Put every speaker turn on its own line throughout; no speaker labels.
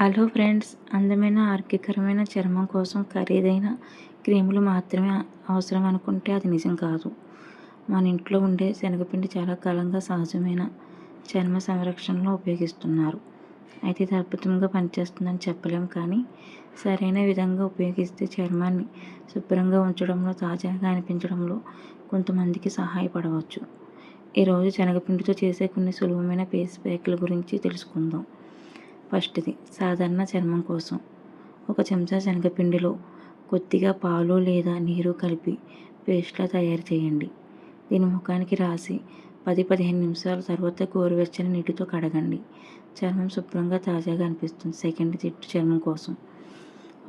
Hello friends, అందమైన ఆరోగ్యకరమైన చర్మం కోసం ఖరీదైన క్రీములు మాత్రమే అవసరం అనుకుంటే అది నిజం కాదు. మన ఇంట్లో ఉండే శనగపిండి చాలా కాలంగా సహజమైన చర్మ సంరక్షణలో ఉపయోగిస్తున్నారు. అయితే ఇది అద్భుతంగా పనిచేస్తుందని చెప్పలేం, కానీ సరైన విధంగా ఉపయోగిస్తే చర్మాన్ని శుభ్రంగా ఉంచడంలో, తాజాగా అనిపించడంలో కొంతమందికి సహాయపడవచ్చు. ఈరోజు శనగపిండితో చేసే కొన్ని సులభమైన ఫేస్ ప్యాక్ల గురించి తెలుసుకుందాం. ఫస్ట్ది సాధారణ చర్మం కోసం. ఒక చెంచా శనగపిండిలో కొద్దిగా పాలు లేదా నీరు కలిపి పేస్ట్లా తయారు చేయండి. దీని ముఖానికి రాసి 10-15 నిమిషాల తర్వాత గోరువెచ్చని నీటితో కడగండి. చర్మం శుభ్రంగా తాజాగా అనిపిస్తుంది. సెకండ్, జిడ్డు చర్మం కోసం.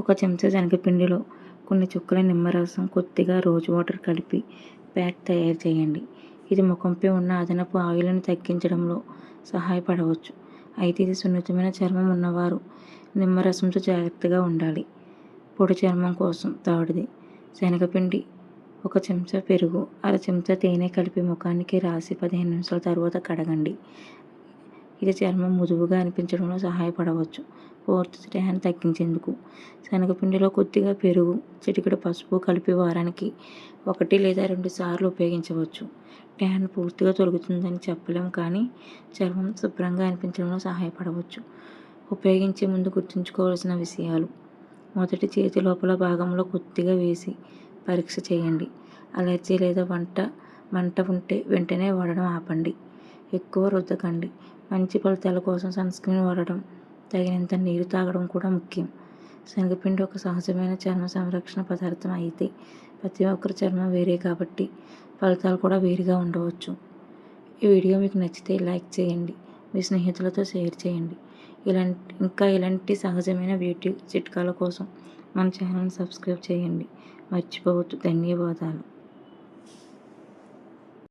ఒక చెంచా శనగపిండిలో కొన్ని చుక్కల నిమ్మరసం, కొద్దిగా రోజ్ వాటర్ కలిపి ప్యాక్ తయారు చేయండి. ఇది ముఖంపై ఉన్న అదనపు ఆయిల్ని తగ్గించడంలో సహాయపడవచ్చు. అయితే ఇది సున్నితమైన చర్మం ఉన్నవారు నిమ్మరసంతో జాగ్రత్తగా ఉండాలి. పొడి చర్మం కోసం. థర్డ్ది శనగపిండి, ఒక చెంచా పెరుగు, అర చెంచా తేనె కలిపి ముఖానికి రాసి 15 నిమిషాల తర్వాత కడగండి. ఇది చర్మం మృదువుగా అనిపించడంలో సహాయపడవచ్చు. ఫోర్త్, ట్యాన్ తగ్గించేందుకు. శనగపిండిలో కొద్దిగా పెరుగు, చిటికెడు పసుపు కలిపి వారానికి 1 లేదా 2 సార్లు ఉపయోగించవచ్చు. ట్యాన్ పూర్తిగా తొలగుతుందని చెప్పలేం, కానీ చర్మం శుభ్రంగా అనిపించడంలో సహాయపడవచ్చు. ఉపయోగించే ముందు గుర్తుంచుకోవాల్సిన విషయాలు: మొదటి, చేతి లోపల భాగంలో కొద్దిగా వేసి పరీక్ష చేయండి. అలర్జీ లేదా మంట ఉంటే వెంటనే వాడడం ఆపండి. ఎక్కువ రుద్దకండి. మంచి ఫలితాల కోసం సన్స్క్రీన్ వాడడం, తగినంత నీరు తాగడం కూడా ముఖ్యం. శనగపిండి ఒక సహజమైన చర్మ సంరక్షణ పదార్థం, అయితే ప్రతి ఒక్కరి చర్మం వేరే కాబట్టి ఫలితాలు కూడా వేరుగా ఉండవచ్చు. ఈ వీడియో మీకు నచ్చితే లైక్ చేయండి, మీ స్నేహితులతో షేర్ చేయండి. ఇలాంటి సహజమైన బ్యూటీ చిట్కాల కోసం మన ఛానల్ని సబ్స్క్రైబ్ చేయండి మర్చిపోవద్దు. ధన్యవాదాలు.